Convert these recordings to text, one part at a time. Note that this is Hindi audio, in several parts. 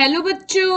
हेलो बच्चों,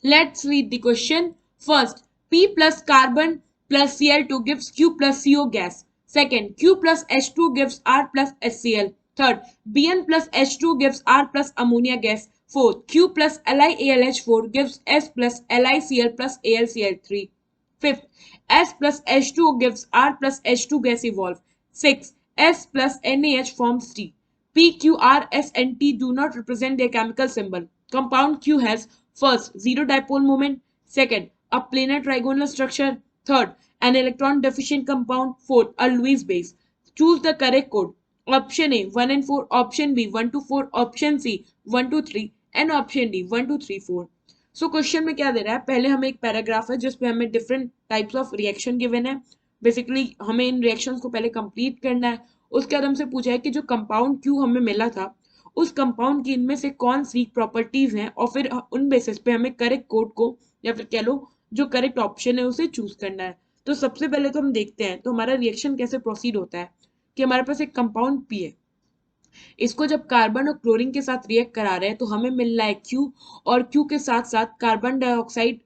let's read the question. First, P plus carbon plus Cl2 gives Q plus CO gas. Second, Q plus H2 gives R plus HCl. Third, Bn plus H2 gives R plus ammonia gas. Fourth, Q plus LiAlH4 gives S plus LiCl plus AlCl3. Fifth, S plus H2O gives R plus H2 gas evolve. Sixth, S plus NaH forms T. P, Q, R, S and T do not represent their chemical symbol. Compound Q has first, zero dipole moment. Second, a planar trigonal structure. Third, an electron deficient compound. Fourth, a Lewis base. Choose the correct code. Option A 1 and 4, option B 1 to 4, option C 1 to 3 and option D 1 to 3 4. So question में क्या दे रहा है, पहले हमें एक पैराग्राफ है जिसपे हमें different types of reaction given है. बेसिकली हमें इन रिएक्शंस को पहले कंप्लीट करना है. उसके बाद हमसे पूछा है कि जो कंपाउंड क्यू हमें मिला था उस कंपाउंड की इनमें से कौन सी प्रॉपर्टीज हैं और फिर उन बेसिस पे हमें करेक्ट कोड को या फिर कह लो जो करेक्ट ऑप्शन है उसे चूज करना है. तो सबसे पहले तो हम देखते हैं तो हमारा रिएक्शन कैसे प्रोसीड होता है कि हमारे पास एक कंपाउंड पी है. इसको जब कार्बन और क्लोरीन के साथ रिएक्ट करा रहे हैं तो हमें मिल रहा है क्यू और क्यू के साथ साथ carbon dioxide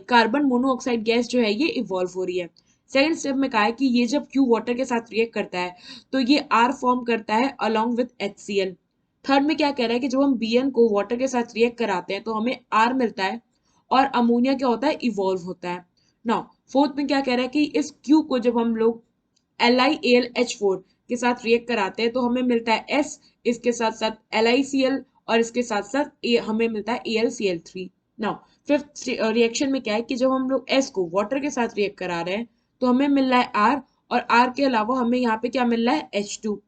carbon monoxide gas जो है ये इवॉल्व हो रही है. सेकेंड स्टेप में कहा है कि ये जब क्यू वाटर के साथ रिएक्ट करता है तो ये आर फॉर्म करता है अलॉन्ग विथ HCl. थर्ड में क्या कह रहा है कि जब हम Bn को वाटर के साथ रिएक्ट कराते हैं तो हमें आर मिलता है और अमोनिया क्या होता है, इवॉल्व होता है. नाउ फोर्थ में क्या कह रहा है कि इस क्यू को जब हम लोग LiAlH4 के साथ रिएक्ट कराते हैं तो हमें मिलता है S, इसके साथ साथ LiCl और इसके साथ साथ हमें मिलता है AlCl3. नाउ फिफ्थ रिएक्शन में क्या है कि जब हम लोग S को वाटर के साथ रिएक्ट करा रहे हैं तो हमें मिल रहा है R और R के अलावा हमें यहाँ पे क्या मिल रहा है H2.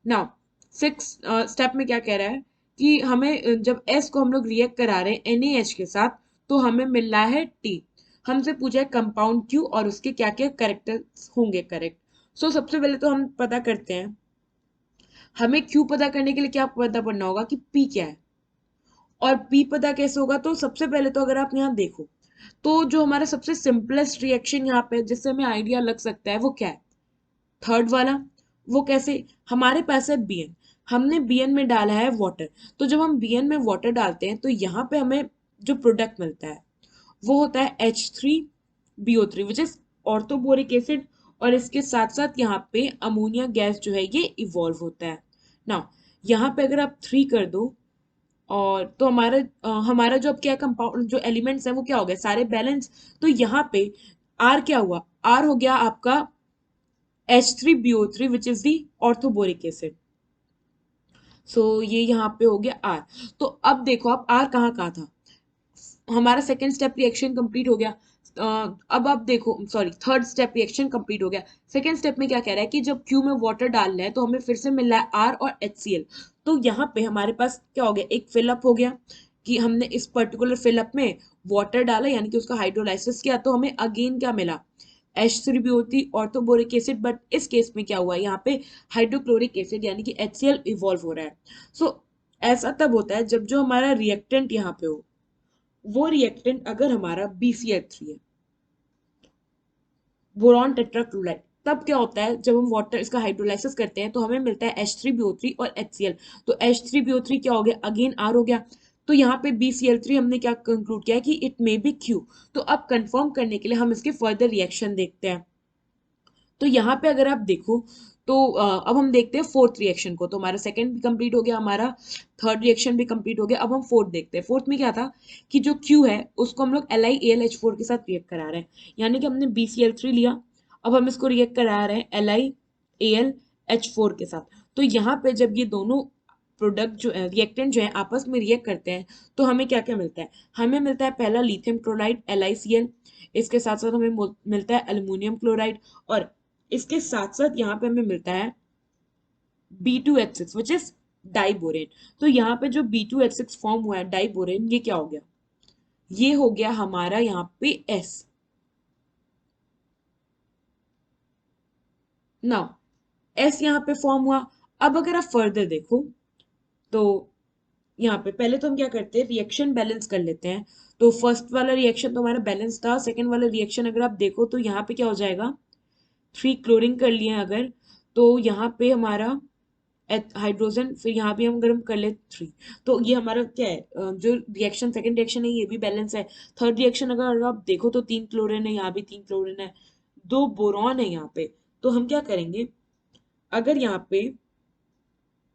नाउ सिक्स स्टेप में क्या कह रहा है कि हमें जब S को हम लोग रिएक्ट करा रहे हैं NaH के साथ तो हमें मिल रहा है T. हमसे पूछा है कंपाउंड क्यू और उसके क्या क्या करेक्टर्स होंगे करेक्ट. सो सबसे पहले तो हम पता करते हैं, हमें क्यू पता करने के लिए क्या पता पड़ना होगा कि पी क्या है और पी पता कैसे होगा. तो सबसे पहले तो अगर आप यहाँ देखो तो जो हमारा सबसे सिंपलेस्ट रिएक्शन यहाँ पे जिससे हमें आइडिया लग सकता है वो क्या है, थर्ड वाला. वो कैसे, हमारे पास है Bn, हमने Bn में डाला है वाटर. तो जब हम Bn में वाटर डालते हैं तो यहाँ पे हमें जो प्रोडक्ट मिलता है वो होता है H3BO3 which is orthoboric acid और इसके साथ साथ यहाँ पे अमोनिया गैस जो है ये इवॉल्व होता है. नाउ यहाँ पे अगर आप 3 कर दो और तो हमारा जो अब क्या कंपाउंड जो एलिमेंट्स हैं वो क्या हो गए, सारे बैलेंस. तो यहाँ पे आर क्या हुआ, आर हो गया आपका H3BO3 which is the orthoboric acid. So ये यहाँ पे हो गया आर. तो अब देखो आप आर कहाँ कहाँ था, हमारा सेकेंड स्टेप रिएक्शन कंप्लीट हो गया. अब आप देखो sorry third step reaction complete हो गया. सेकेंड स्टेप में क्या कह रहा है कि जब क्यू में वाटर डाल रहे हैं तो हमें फिर से मिल रहा है आर और HCl. तो यहाँ पे हमारे पास क्या हो गया, एक फिलअप हो गया कि हमने इस पर्टिकुलर फिलअप में वाटर डाला यानी कि उसका हाइड्रोलाइसिस किया तो हमें अगेन क्या मिला, H3BO3 ऑर्थोबोरिक एसिड. बट इस केस में क्या हुआ, यहाँ पे हाइड्रोक्लोरिक एसिड यानी कि HCl इवॉल्व हो रहा है. सो ऐसा तब होता है जब जो हमारा रिएक्टेंट यहाँ पे हो वो रिएक्टेंट अगर हमारा BCl3 है, बोरॉन टेट्राक्लोराइड, तब क्या होता है जब हम वाटर इसका हाइड्रोलाइसिस करते हैं तो हमें मिलता है H3BO3 और HCl. तो H3BO3 क्या हो गया, अगेन R हो गया. तो यहाँ पे BCl3 हमने क्या कंक्लूड किया है कि इट मे बी Q. तो अब कंफर्म करने के लिए हम इसके फर्दर रिएक्शन देखते हैं. तो यहाँ पे अगर आप देखो तो अब हम देखते हैं फोर्थ रिएक्शन को. तो हमारा सेकंड भी कंप्लीट हो गया, हमारा थर्ड रिएक्शन भी कंप्लीट हो गया. अब हम फोर्थ देखते हैं. फोर्थ में क्या था कि जो क्यू है उसको हम लोग LiAlH4 के साथ रिएक्ट करा रहे हैं यानी कि हमने BCl3 लिया, अब हम इसको रिएक्ट करा रहे हैं LiAlH4 के साथ. तो यहाँ पे जब ये दोनों प्रोडक्ट जो रिएक्टेंट जो है आपस में रिएक्ट करते हैं तो हमें क्या क्या मिलता है, हमें मिलता है पहला लिथियम क्लोराइड LiCl, इसके साथ साथ हमें मिलता है अल्युमिनियम क्लोराइड और इसके साथ साथ यहाँ पे हमें मिलता है B2H6 विच इज डाइबोरेन. तो यहाँ पे जो B2H6 फॉर्म हुआ है डाइबोरेन, ये क्या हो गया, ये हो गया हमारा यहाँ पे S. नाउ S यहाँ पे फॉर्म हुआ. अब अगर आप फर्दर देखो तो यहाँ पे पहले तो हम क्या करते हैं, रिएक्शन बैलेंस कर लेते हैं. तो फर्स्ट वाला रिएक्शन तो हमारा बैलेंस था. सेकेंड वाला रिएक्शन अगर आप देखो तो यहाँ पे क्या हो जाएगा, 3 क्लोरीन कर लिए अगर तो यहाँ पे हमारा हाइड्रोजन, फिर यहाँ भी हम अगर हम कर ले 3, तो ये हमारा क्या है, जो रिएक्शन सेकंड रिएक्शन है ये भी बैलेंस है। थर्ड रिएक्शन अगर आप देखो तो 3 क्लोरीन है, यहाँ भी 3 क्लोरीन है, 2 बोरॉन है यहाँ पे। तो हम क्या करेंगे, अगर यहाँ पे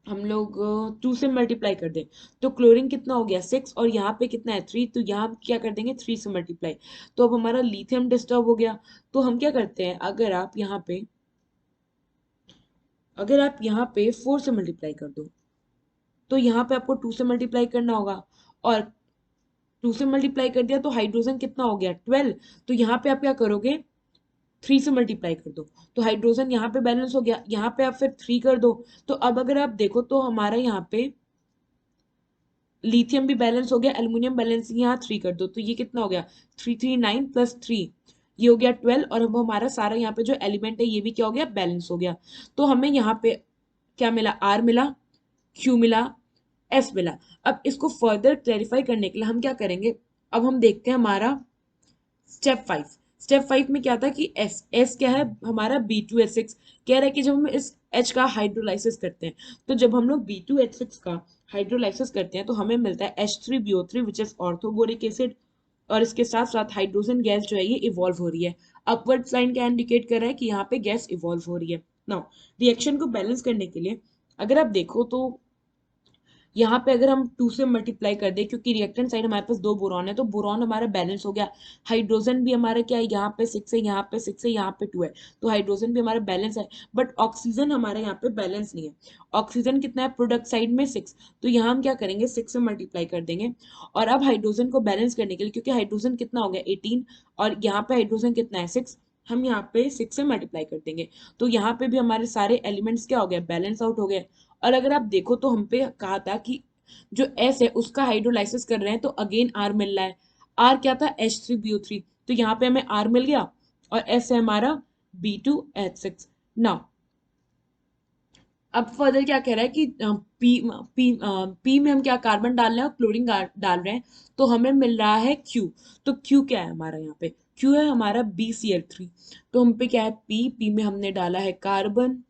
हम लोग 2 से मल्टीप्लाई कर दें तो क्लोरीन कितना हो गया 6, और यहाँ पे कितना है 3, तो यहाँ हम क्या कर देंगे 3 से मल्टीप्लाई। तो अब हमारा लिथियम डिस्टर्ब हो गया। तो हम क्या करते हैं, अगर आप यहाँ पे 4 से मल्टीप्लाई कर दो तो यहाँ पे आपको 2 से मल्टीप्लाई करना होगा, और 2 से मल्टीप्लाई कर दिया तो हाइड्रोजन कितना हो गया 12। तो यहाँ पे आप क्या करोगे, 3 से मल्टीप्लाई कर दो तो हाइड्रोजन यहाँ पे बैलेंस हो गया, यहाँ पे आप फिर 3 कर दो। तो अब अगर आप देखो तो हमारा यहाँ पे लिथियम भी बैलेंस हो गया, एल्यूमिनियम बैलेंस, यहाँ 3 कर दो तो ये कितना हो गया 339 प्लस 3, ये हो गया 12। और अब हमारा सारा यहाँ पे जो एलिमेंट है ये भी क्या हो गया बैलेंस हो गया। तो हमें यहाँ पे क्या मिला, आर मिला, क्यू मिला, एस मिला। अब इसको फर्दर क्लैरिफाई करने के लिए हम क्या करेंगे, अब हम देखते हैं हमारा स्टेप 5 में क्या था कि एस क्या है हमारा B2H6, कह रहा है कि जब हम इस H का हाइड्रोलाइसिस करते हैं, तो जब हम लोग B2H6 का हाइड्रोलाइसिस करते हैं तो हमें मिलता है H3BO3 which is orthoboric acid. और इसके साथ साथ हाइड्रोजन गैस जो है ये इवॉल्व हो रही है। अपवर्ड साइन क्या इंडिकेट कर रहा है कि यहाँ पे गैस इवॉल्व हो रही है। नाउ रिएक्शन को बैलेंस करने के लिए अगर आप देखो तो यहाँ पे अगर हम 2 से मल्टीप्लाई कर दे, क्योंकि रिएक्टेंट साइड हमारे पास 2 बोरॉन है तो बोरॉन हमारा बैलेंस हो गया। हाइड्रोजन भी हमारा क्या है, यहाँ पे 6 है, यहाँ पे 6 है, यहाँ पे 2 है, तो हाइड्रोजन भी हमारा बैलेंस है। बट ऑक्सीजन हमारे यहाँ पे बैलेंस नहीं है। ऑक्सीजन कितना है प्रोडक्ट साइड में 6, तो यहाँ हम क्या करेंगे 6 से मल्टीप्लाई कर देंगे। और अब हाइड्रोजन को बैलेंस करने के लिए, क्योंकि हाइड्रोजन कितना हो गया 18 और यहाँ पे हाइड्रोजन कितना है 6, हम यहाँ पे 6 से मल्टीप्लाई कर देंगे। तो यहाँ पे भी हमारे सारे एलिमेंट्स क्या हो गए बैलेंस आउट हो गए। और अगर आप देखो तो हम पे कहा था कि जो एस है उसका हाइड्रोलाइसिस कर रहे हैं तो अगेन आर मिल रहा है। आर क्या था H3BO3, तो यहाँ पे हमें आर मिल गया, और एस है हमारा B2H6। नाउ अब फर्दर क्या कह रहा है कि पी में हम क्या कार्बन डाल रहे हैं और क्लोरीन डाल रहे हैं, तो हमें मिल रहा है क्यू। तो क्यू क्या है हमारा यहाँ पे, क्यू है हमारा BCl3। तो हम पे क्या है पी में हमने डाला है कार्बन,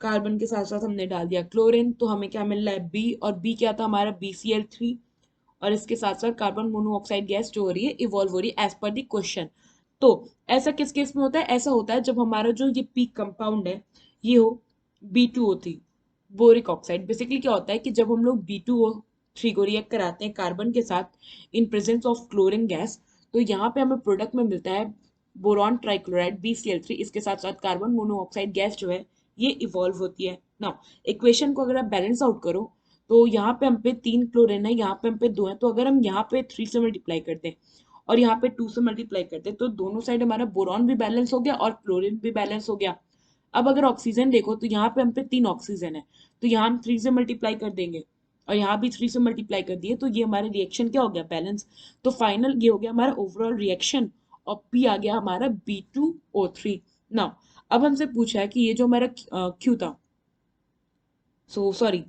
कार्बन के साथ साथ हमने डाल दिया क्लोरीन, तो हमें क्या मिल रहा है बी, और बी क्या था हमारा BCl3। और इसके साथ साथ कार्बन मोनोऑक्साइड गैस जो हो रही है इवॉल्व हो रही है एज पर द क्वेश्चन। तो ऐसा किस केस में होता है, ऐसा होता है जब हमारा जो ये पी कंपाउंड है ये हो B2O3 बोरिक ऑक्साइड। बेसिकली क्या होता है कि जब हम लोग B2O3 को रिएक्ट कराते हैं कार्बन के साथ in presence of chlorine gas, तो यहाँ पे हमें प्रोडक्ट में मिलता है बोरॉन ट्राइक्लोराइड BCl3, इसके साथ साथ कार्बन मोनोऑक्साइड गैस जो है ये इवॉल्व होती है। नाउ इक्वेशन को अगर आप बैलेंस आउट करो तो यहाँ पे हम पे 3 क्लोरीन है, यहाँ पे हम पे 2 है, तो अगर हम यहाँ पे 3 से मल्टीप्लाई करते हैं और यहाँ पे 2 से मल्टीप्लाई करते हैं तो दोनों साइड हमारा बोरॉन भी बैलेंस हो गया और क्लोरीन भी बैलेंस हो गया। अब अगर ऑक्सीजन देखो तो यहाँ पे हम पे 3 ऑक्सीजन है, तो यहाँ हम 3 से मल्टीप्लाई कर देंगे और यहाँ भी 3 से मल्टीप्लाई कर दिए, तो ये हमारा रिएक्शन क्या हो गया बैलेंस। तो फाइनल ये हो गया हमारा ओवरऑल रिएक्शन, और पी आ गया हमारा B2O3। नाउ अब हमसे पूछा है कि ये जो हमारा क्यू था, सॉरी,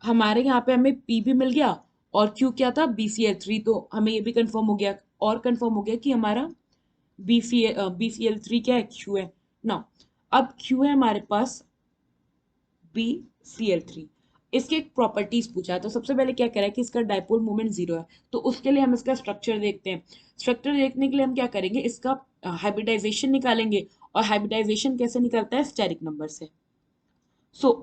हमारे यहाँ पे हमें पी भी मिल गया और क्यू क्या था BCl3, तो हमें ये भी कंफर्म हो गया, और कंफर्म हो गया कि हमारा BCl3 क्या है क्यू है। ना अब क्यू है हमारे पास BCl3, इसके एक प्रॉपर्टीज पूछा है। तो सबसे पहले क्या कह रहा है कि इसका डाइपोल मोमेंट 0 है, तो उसके लिए हम इसका स्ट्रक्चर देखते हैं। स्ट्रक्चर देखने के लिए हम क्या करेंगे, इसका हाइब्रिडाइजेशन निकालेंगे, और हाइब्रिडाइजेशन कैसे निकलता है स्टेरिक नंबर से।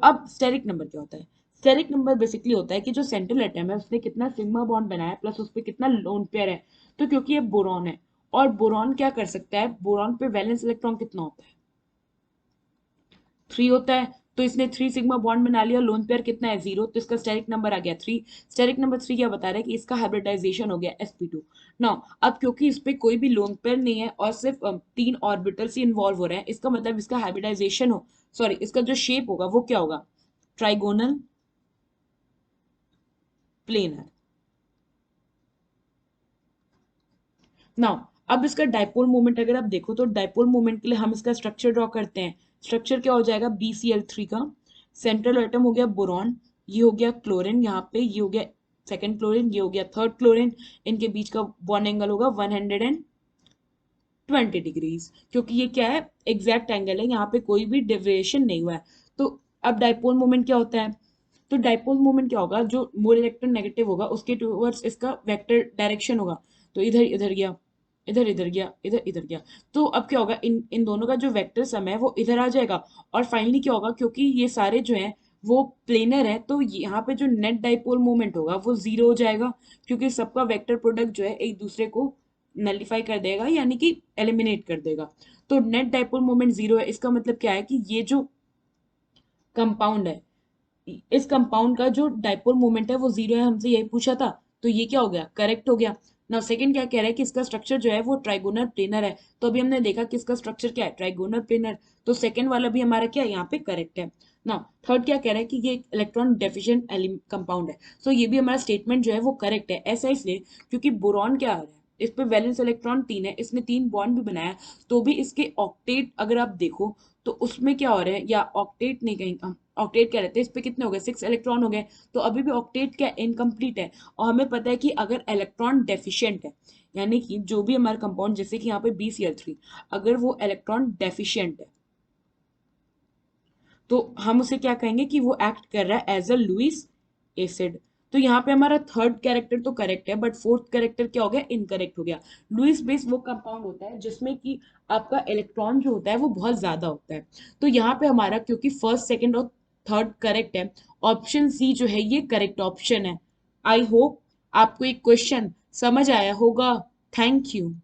अब स्टेरिक नंबर क्या होता है, स्टेरिक नंबर बेसिकली होता है कि जो सेंट्रल एटम है उसने कितना सिग्मा बॉन्ड बनाया प्लस उस पर कितना लोन पेयर है। तो क्योंकि ये बोरॉन है, और बोरॉन क्या कर सकता है, बोरॉन पे वैलेंस इलेक्ट्रॉन कितना होता है 3 होता है, तो इसने 3 सिग्मा बॉन्ड बना लिया, लोन पेयर कितना है 0, तो इसका स्टेरिक नंबर आ गया 3। स्टेरिक नंबर 3 क्या बता रहा है कि इसका हाइब्रिडाइजेशन हो गया sp2। नाउ अब क्योंकि इस पे कोई भी लोन पेयर नहीं है और सिर्फ 3 ऑर्बिटल्स ही इन्वॉल्व हो रहे हैं, इसका मतलब इसका हाइब्रिडाइजेशन हो, सॉरी इसका जो शेप होगा वो क्या होगा ट्राइगोनल प्लेनर। नाउ अब इसका डाइपोल मोमेंट अगर आप देखो तो डाइपोल मोमेंट के लिए हम इसका स्ट्रक्चर ड्रॉ करते हैं। स्ट्रक्चर क्या हो जाएगा BCl3 का सेंट्रल एटम हो गया बोरॉन, ये हो गया क्लोरीन, यहाँ पे ये हो गया सेकंड क्लोरीन, ये हो गया थर्ड क्लोरीन, इनके बीच का बॉन्ड एंगल होगा 120 डिग्रीज, क्योंकि ये क्या है एग्जैक्ट एंगल है, यहाँ पे कोई भी डेविएशन नहीं हुआ है। तो अब डाइपोल मोमेंट क्या होता है? तो डाइपोल मोमेंट क्या होगा, जो मोल इलेक्ट्रॉन नेगेटिव होगा उसके टूवर्ड्स इसका वेक्टर डायरेक्शन होगा। तो इधर इधर गया, इधर इधर गया, इधर इधर गया। तो अब क्या होगा, इन इन दोनों का जो वेक्टर सम है वो इधर आ जाएगा। और फाइनली क्या होगा, क्योंकि ये सारे जो हैं वो प्लेनर है, तो यहाँ पे जो नेट डाइपोल मोमेंट होगा वो जीरो हो जाएगा, क्योंकि सबका वेक्टर प्रोडक्ट जो है एक दूसरे को नलिफाई कर देगा, यानी कि एलिमिनेट कर देगा। तो नेट डाइपोल मोमेंट जीरो है, इसका मतलब क्या है कि ये जो कंपाउंड है, इस कंपाउंड का जो डाइपोल मोमेंट है वो जीरो है, हमसे यही पूछा था। तो ये क्या हो गया, करेक्ट हो गया। नाउ सेकंड क्या कह रहा है कि इसका स्ट्रक्चर जो है वो ट्राइगोनल प्लेनर है। तो अभी हमने देखा कि इसका स्ट्रक्चर क्या है, ट्राइगोनल प्लेनर। तो सेकंड वाला भी हमारा क्या है, यहाँ पे करेक्ट है। नाउ थर्ड क्या कह रहा है कि ये इलेक्ट्रॉन डेफिशिएंट कंपाउंड है। सो ये भी हमारा स्टेटमेंट जो है वो करेक्ट है। ऐसा इसलिए क्योंकि बोरॉन क्या आ रहा है, इस पे वैलेंस इलेक्ट्रॉन 3 है, इसने 3 बॉन्ड भी बनाया, तो भी इसके ऑक्टेट अगर आप देखो तो उसमें क्या हो रहा है, या ऑक्टेट नहीं, कहीं ऑक्टेट क्या रहते हैं, इस पे कितने हो गए, 6 इलेक्ट्रॉन हो गए। तो अभी भी ऑक्टेट क्या इनकम्प्लीट है। और हमें पता है कि अगर इलेक्ट्रॉन डेफिशिएंट है, यानी कि जो भी हमारा कंपाउंड, जैसे कि यहाँ पे BCl3, अगर वो इलेक्ट्रॉन डेफिशिएंट है तो हम उसे क्या कहेंगे कि वो एक्ट कर रहा है एज अ लुईस एसिड। तो यहाँ पे हमारा थर्ड कैरेक्टर तो करेक्ट है, बट फोर्थ कैरेक्टर क्या हो गया, इनकरेक्ट हो गया। लुईस बेस वो कंपाउंड होता है जिसमें कि आपका इलेक्ट्रॉन जो होता है वो बहुत ज्यादा होता है। तो यहाँ पे हमारा क्योंकि फर्स्ट सेकंड और थर्ड करेक्ट है, ऑप्शन सी जो है ये करेक्ट ऑप्शन है। आई होप आपको एक क्वेश्चन समझ आया होगा। Thank you.